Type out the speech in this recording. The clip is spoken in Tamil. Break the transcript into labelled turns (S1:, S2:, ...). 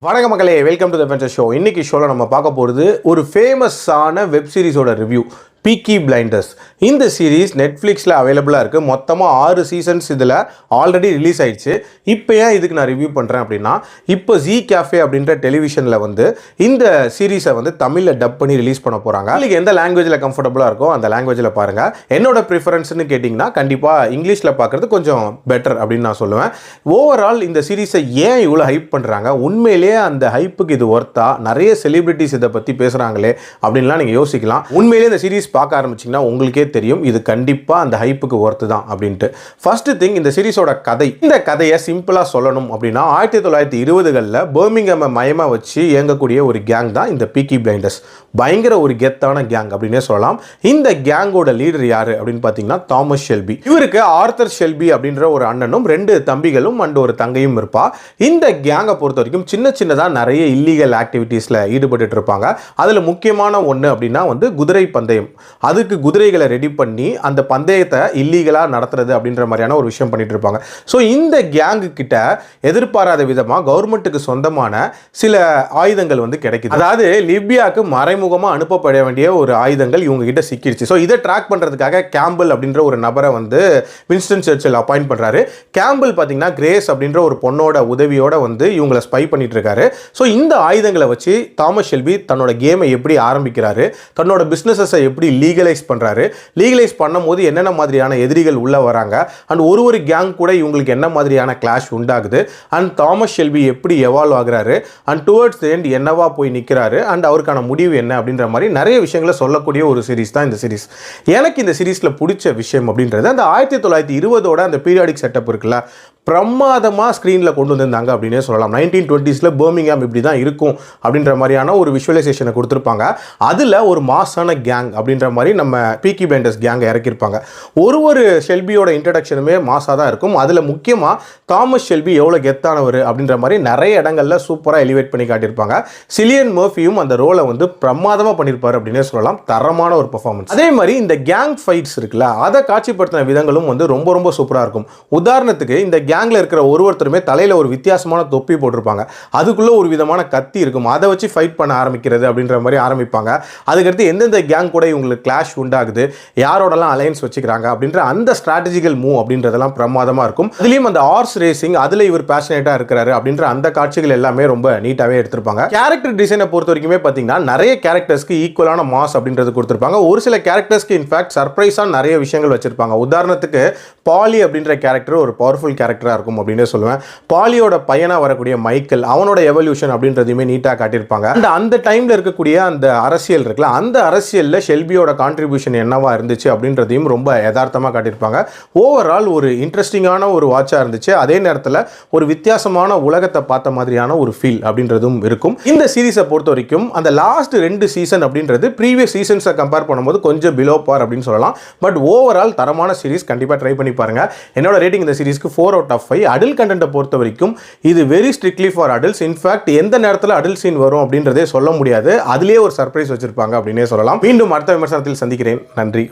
S1: வணக்கம் மக்களே, welcome to the venture show. இன்னைக்கு ஷோவில் நம்ம பார்க்க போகிறது ஒரு ஃபேமஸான வெப் சீரிஸோட ரிவ்யூ, பீக்கி பிளைண்டர்ஸ். இந்த சீரீஸ் நெட்ஃப்ளிக்ஸில் அவைலபிளாக இருக்குது. மொத்தமாக 6 சீசன்ஸ் இதில் ஆல்ரெடி ரிலீஸ் ஆயிடுச்சு. இப்போ ஏன் இதுக்கு நான் ரிவ்யூ பண்ணுறேன் அப்படின்னா, இப்போ ஜி கேஃபே அப்படின்ற டெலிவிஷனில் இந்த சீரீஸை தமிழில் டப் பண்ணி ரிலீஸ் பண்ண போகிறாங்க. உங்களுக்கு எந்த லாங்குவேஜில் கம்ஃபர்டபுளாக இருக்கோ அந்த லாங்குவேஜில் பாருங்கள். என்னோட ப்ரிஃபரன்ஸ்னு கேட்டிங்கன்னா கண்டிப்பாக இங்கிலீஷில் பார்க்குறது கொஞ்சம் பெட்டர் அப்படின்னு நான் சொல்லுவேன். ஓவரால் இந்த சீரீஸை ஏன் இவ்வளோ ஹைப் பண்ணுறாங்க, உண்மையிலேயே அந்த ஹைப்புக்கு இது ஒர்த்தா, நிறைய செலிபிரிட்டிஸ் இதை பற்றி பேசுகிறாங்களே அப்படின்லாம் நீங்கள் யோசிக்கலாம். உண்மையிலேயே இந்த சீரீஸ் பார்க்க ஆரம்பிச்சிங்கன்னா உங்களுக்கே தெரியும் இது கண்டிப்பாக அந்த ஹைப்புக்கு ஒர்த்து தான் அப்படின்ட்டு. ஃபர்ஸ்ட் திங், இந்த சீரீஸோட கதை. இந்த கதையை சிம்பிளாக சொல்லணும் அப்படின்னா 1920களில் பர்மிங்ஹாமை மையமாக வச்சு இயங்கக்கூடிய ஒரு கேங் தான் இந்த பீக்கி பிளைண்டர்ஸ். பயங்கர ஒரு கெத்தான கேங் அப்படின்னே சொல்லலாம். இந்த கேங்கோட லீடர் யாரு அப்படின்னு பார்த்தீங்கன்னா தாமஸ் ஷெல்பி. இவருக்கு ஆர்தர் ஷெல்பி அப்படின்ற ஒரு அண்ணனும் 2 தம்பிகளும் அண்ட் ஒரு தங்கையும் இருப்பா. இந்த கேங்கை பொறுத்த வரைக்கும் சின்ன சின்னதாக நிறைய இல்லீகல் ஆக்டிவிட்டீஸில் ஈடுபட்டு இருப்பாங்க. அதில் முக்கியமான ஒன்று அப்படின்னா குதிரை பந்தயம். அதுக்கு குதிரைகளை ரெடி பண்ணி அந்த பந்தயத்தை இல்லீகலாக நடத்துறது அப்படின்ற மாதிரியான ஒரு விஷயம் பண்ணிட்டு இருப்பாங்க. ஸோ இந்த கேங்கு கிட்ட எதிர்பாராத விதமாக கவர்மெண்ட்டுக்கு சொந்தமான சில ஆயுதங்கள் கிடைக்குது. அதாவது லிபியாவுக்கு மறைமுகமாக அனுப்பப்பட வேண்டிய ஒரு ஆயுதங்கள் இவங்க கிட்ட சிக்கிடுச்சு. ஸோ இதை ட்ராக் பண்ணுறதுக்காக கேம்பிள் அப்படின்ற ஒரு நபரை வின்ஸ்டன் சர்ச்சில் அப்பாயிண்ட் பண்ணுறாரு. கேம்பிள் பார்த்தீங்கன்னா கிரேஸ் அப்படின்ற ஒரு பொண்ணோட உதவியோட இவங்களை ஸ்பை பண்ணிட்டு இருக்காரு. ஸோ இந்த ஆயுதங்களை வச்சு தாமஸ் ஷெல்பி தன்னோட கேமை எப்படி ஆரம்பிக்கிறாரு, தன்னோட பிஸ்னஸை எப்படி லீகலைஸ் பண்றாரு, லீகலைஸ் பண்ணும்போது என்னென்ன மாதிரியான எதிரிகள் உள்ள வராங்க, அண்ட் ஒரு கேங் கூட இவங்களுக்கு என்ன மாதிரியான கிளாஷ் உண்டாகுது, அண்ட் தாமஸ் ஷெல்பி எப்படி எவால்வ் ஆகுறாரு, அண்ட் டுவர்ட்ஸ் தி எண்ட் என்னவா போய் நிற்கிறாரு, அண்ட் அவருக்கான முடிவு என்ன அப்படின்ற மாதிரி நிறைய விஷயங்களை சொல்லக்கூடிய ஒரு சீரிஸ் தான் இந்த சீரிஸ். எனக்கு இந்த சீரிஸில் பிடிச்ச விஷயம் அப்படின்றது அந்த 1920ஓட அந்த பீரியாடிக் செட்டப் இருக்குல்ல, பிரமாதமாக ஸ்க்ரீனில் கொண்டு வந்திருந்தாங்க அப்படின்னே சொல்லலாம். 1920s பர்மிங்ஹாம் இப்படி தான் இருக்கும் அப்படின்ற மாதிரியான ஒரு விஷுவலைசேஷனை கொடுத்துருப்பாங்க. அதில் ஒரு மாசான கேங் அப்படின்ற மாதிரி நம்ம பீக்கி பிளைண்டர்ஸ் கேங்கை இறக்கியிருப்பாங்க. ஒரு ஷெல்பியோட இன்ட்ரடக்ஷனுமே மாசாக தான் இருக்கும். அதில் முக்கியமாக தாமஸ் ஷெல்பி எவ்வளோ கெத்தானவர் அப்படின்ற மாதிரி நிறைய இடங்களில் சூப்பராக எலிவேட் பண்ணி காட்டியிருப்பாங்க. சிலியன் மர்ஃபியும் அந்த ரோலை பிரமாதமாக பண்ணியிருப்பார் அப்படின்னே சொல்லலாம். தரமான ஒரு பர்ஃபார்மன்ஸ். அதே மாதிரி இந்த கேங் ஃபைட்ஸ் இருக்குல்ல, அதை காட்சிப்படுத்தின விதங்களும் ரொம்ப ரொம்ப சூப்பராக இருக்கும். உதாரணத்துக்கு இந்த கேங்ல இருக்கிற ஒருத்தருமே தலையில ஒரு வித்தியாசமான தொப்பி போட்டிருப்பாங்க. அதுக்குள்ள ஒரு விதமான கத்தி இருக்கும். அதை வச்சு ஃபைட் பண்ண ஆரம்பிக்கிறது அப்படின்ற மாதிரி ஆரம்பிப்பாங்க. அதுக்கடுத்து எந்தெந்த கேங் கூட இவங்களுக்கு கிளாஷ் உண்டாகுது, யாரோடலாம் அலையன்ஸ் வச்சுக்கிறாங்க அப்படின்ற அந்த ஸ்ட்ராட்டஜிக்கல் மூவ் அப்படின்றதெல்லாம் பிரமாதமா இருக்கும். அதுலயும் அந்த ஹார்ஸ் ரேசிங், அதுல இவர் பேஷனேட்டா இருக்கிறாரு அப்படின்ற அந்த காட்சிகள் எல்லாமே ரொம்ப நீட்டாவே எடுத்திருப்பாங்க. கேரக்டர் டிசைனை பொறுத்த வரைக்குமே பார்த்தீங்கன்னா நிறைய கேரக்டர்ஸ்க்கு ஈக்குவலான மாஸ் அப்படின்றது கொடுத்திருப்பாங்க. ஒரு சில கேரக்டர்ஸ்க்கு இன்ஃபேக்ட் சர்ப்ரைஸா நிறைய விஷயங்கள் வச்சிருப்பாங்க. உதாரணத்துக்கு பாலி அப்படின்ற கேரக்டர் ஒரு பவர்ஃபுல் கேரக்டர் இருக்கும் அப்படினே சொல்லுவேன். பாலியோட பையனா வரக்கூடிய மைக்கேல், அவனோட எவல்யூஷன் அப்படின்றதையுமே நீட்டா காட்டியிருப்பாங்க. அந்த டைம்ல இருக்கக்கூடிய அந்த அரசியல் இருக்குல்ல, அந்த அரசியல்ல ஷெல்பியோட கான்ட்ரிபியூஷன் என்னவா இருந்துச்சு அப்படின்றதையும் ரொம்ப யதார்த்தமா காட்டியிருப்பாங்க. ஓவரால் ஒரு இன்ட்ரெஸ்டிங்கான ஒரு வாட்சா இருந்துச்சு. அதே நேரத்தில் ஒரு வித்தியாசமான உலகத்தை பார்த்த மாதிரியான ஒரு ஃபீல் அப்படின்றதும் இருக்கும். இந்த சீரிஸை பொறுத்த வரைக்கும் அந்த லாஸ்ட் 2 சீசன் அப்படின்றது ப்ரீவியஸ் சீசன்ஸை கம்பேர் பண்ணும்போது கொஞ்சம் பிலோ பார் அப்படின்னு சொல்லலாம். பட் ஓவரால் தரமான சீரிஸ், கண்டிப்பாக ட்ரை பண்ணி பாருங்க. என்னோட ரேட்டிங் இந்த சீரிஸ்க்கு 4/5. அடல்ட் கண்டென்ட்டை பொறுத்த வரைக்கும் இது very strictly for adults. In fact எந்த நேரத்தில் அடல்ட் சீன் வரும் அப்படின்றதே சொல்ல முடியாது. அதிலே ஒரு சர்ப்ரைஸ் வச்சிருப்பாங்க அப்படின்னே சொல்லலாம். மீண்டும் அடுத்த விமர்சனத்தில் சந்திக்கிறேன். நன்றி.